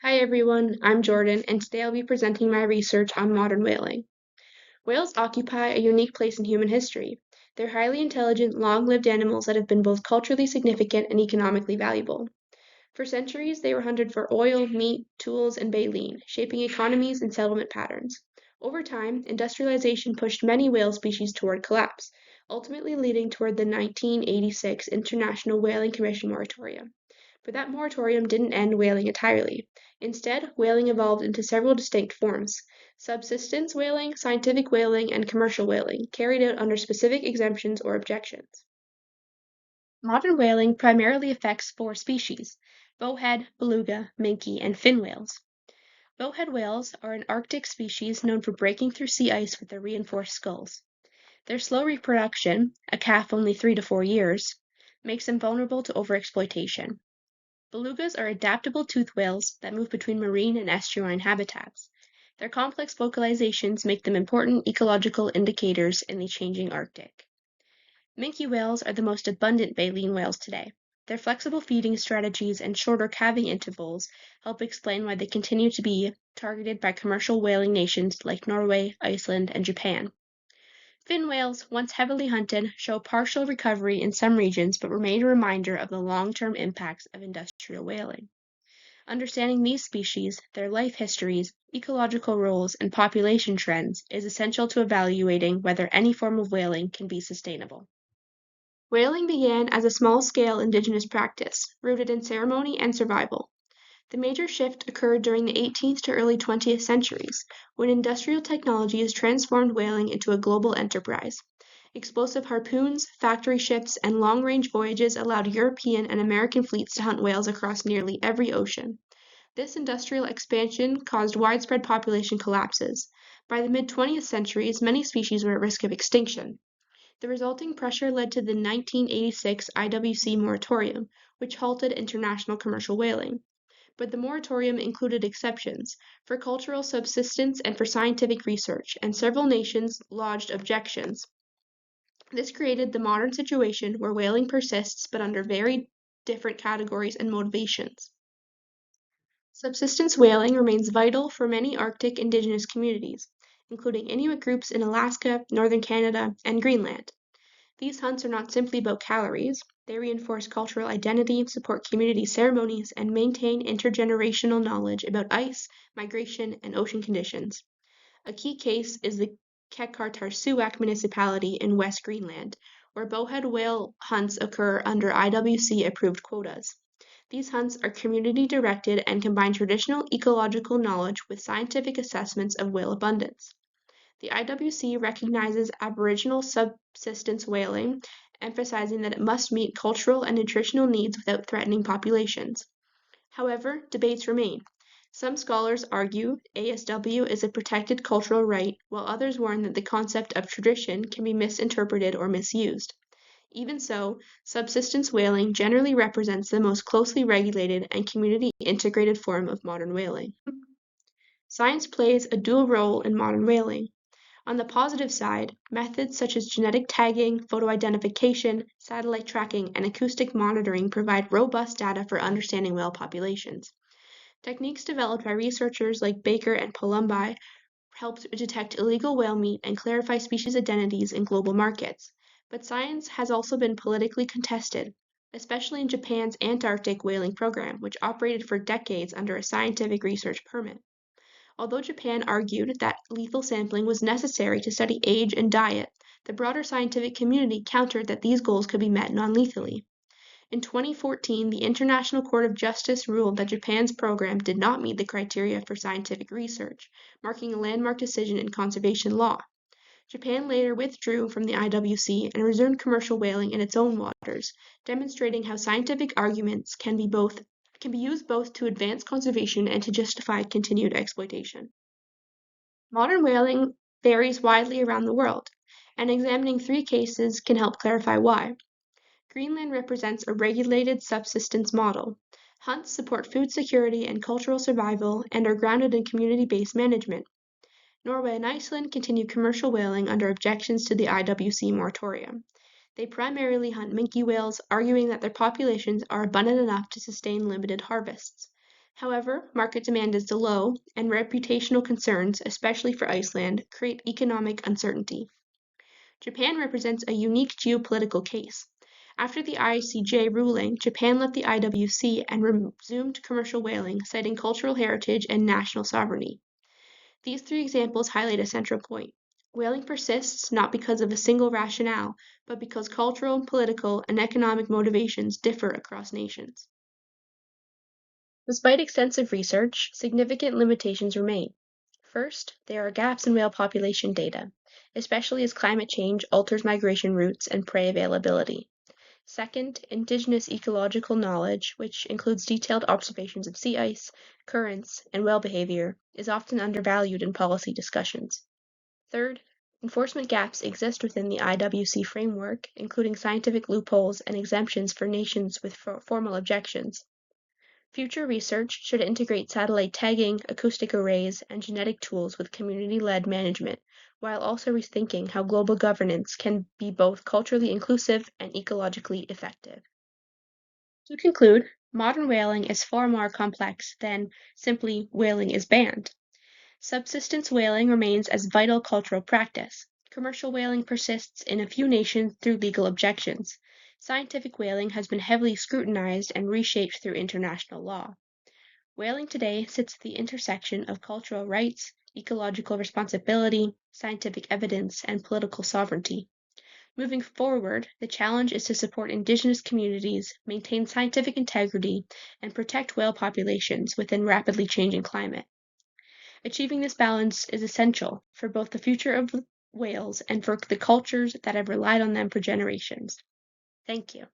Hi everyone, I'm Jordan, and today I'll be presenting my research on modern whaling. Whales occupy a unique place in human history. They're highly intelligent, long-lived animals that have been both culturally significant and economically valuable. For centuries, they were hunted for oil, meat, tools, and baleen, shaping economies and settlement patterns. Over time, industrialization pushed many whale species toward collapse, ultimately leading toward the 1986 International Whaling Commission moratorium. But that moratorium didn't end whaling entirely. Instead, whaling evolved into several distinct forms: subsistence whaling, scientific whaling, and commercial whaling, carried out under specific exemptions or objections. Modern whaling primarily affects four species: bowhead, beluga, minke, and fin whales. Bowhead whales are an Arctic species known for breaking through sea ice with their reinforced skulls. Their slow reproduction, a calf only 3 to 4 years, makes them vulnerable to overexploitation. Belugas are adaptable toothed whales that move between marine and estuarine habitats. Their complex vocalizations make them important ecological indicators in the changing Arctic. Minke whales are the most abundant baleen whales today. Their flexible feeding strategies and shorter calving intervals help explain why they continue to be targeted by commercial whaling nations like Norway, Iceland, and Japan. Fin whales, once heavily hunted, show partial recovery in some regions but remain a reminder of the long-term impacts of industrial whaling. Understanding these species, their life histories, ecological roles, and population trends is essential to evaluating whether any form of whaling can be sustainable. Whaling began as a small-scale indigenous practice, rooted in ceremony and survival. The major shift occurred during the 18th to early 20th centuries, when industrial technologies transformed whaling into a global enterprise. Explosive harpoons, factory ships, and long-range voyages allowed European and American fleets to hunt whales across nearly every ocean. This industrial expansion caused widespread population collapses. By the mid-20th centuries, many species were at risk of extinction. The resulting pressure led to the 1986 IWC moratorium, which halted international commercial whaling. But the moratorium included exceptions for cultural subsistence and for scientific research, and several nations lodged objections. This created the modern situation where whaling persists but under very different categories and motivations. Subsistence whaling remains vital for many Arctic indigenous communities, including Inuit groups in Alaska, northern Canada, and Greenland. These hunts are not simply about calories. They reinforce cultural identity, support community ceremonies, and maintain intergenerational knowledge about ice, migration, and ocean conditions. A key case is the Qeqertarsuaq municipality in West Greenland, where bowhead whale hunts occur under IWC-approved quotas. These hunts are community-directed and combine traditional ecological knowledge with scientific assessments of whale abundance. The IWC recognizes Aboriginal subsistence whaling, emphasizing that it must meet cultural and nutritional needs without threatening populations. However, debates remain. Some scholars argue ASW is a protected cultural right, while others warn that the concept of tradition can be misinterpreted or misused. Even so, subsistence whaling generally represents the most closely regulated and community-integrated form of modern whaling. Science plays a dual role in modern whaling. On the positive side, methods such as genetic tagging, photo identification, satellite tracking, and acoustic monitoring provide robust data for understanding whale populations. Techniques developed by researchers like Baker and Palumbi helped detect illegal whale meat and clarify species identities in global markets. But science has also been politically contested, especially in Japan's Antarctic whaling program, which operated for decades under a scientific research permit. Although Japan argued that lethal sampling was necessary to study age and diet, the broader scientific community countered that these goals could be met non-lethally. In 2014, the International Court of Justice ruled that Japan's program did not meet the criteria for scientific research, marking a landmark decision in conservation law. Japan later withdrew from the IWC and resumed commercial whaling in its own waters, demonstrating how scientific arguments can be used both to advance conservation and to justify continued exploitation. Modern whaling varies widely around the world, and examining 3 cases can help clarify why. Greenland represents a regulated subsistence model. Hunts support food security and cultural survival and are grounded in community-based management. Norway and Iceland continue commercial whaling under objections to the IWC moratorium. They primarily hunt minke whales, arguing that their populations are abundant enough to sustain limited harvests. However, market demand is low, and reputational concerns, especially for Iceland, create economic uncertainty. Japan represents a unique geopolitical case. After the ICJ ruling, Japan left the IWC and resumed commercial whaling, citing cultural heritage and national sovereignty. These three examples highlight a central point. Whaling persists not because of a single rationale, but because cultural, political, and economic motivations differ across nations. Despite extensive research, significant limitations remain. First, there are gaps in whale population data, especially as climate change alters migration routes and prey availability. Second, indigenous ecological knowledge, which includes detailed observations of sea ice, currents, and whale behavior, is often undervalued in policy discussions. Third, enforcement gaps exist within the IWC framework, including scientific loopholes and exemptions for nations with formal objections. Future research should integrate satellite tagging, acoustic arrays, and genetic tools with community-led management, while also rethinking how global governance can be both culturally inclusive and ecologically effective. To conclude, modern whaling is far more complex than simply whaling is banned. Subsistence whaling remains as vital cultural practice. Commercial whaling persists in a few nations through legal objections. Scientific whaling has been heavily scrutinized and reshaped through international law. Whaling today sits at the intersection of cultural rights, ecological responsibility, scientific evidence, and political sovereignty. Moving forward, the challenge is to support indigenous communities, maintain scientific integrity, and protect whale populations within rapidly changing climate. Achieving this balance is essential for both the future of whales and for the cultures that have relied on them for generations. Thank you.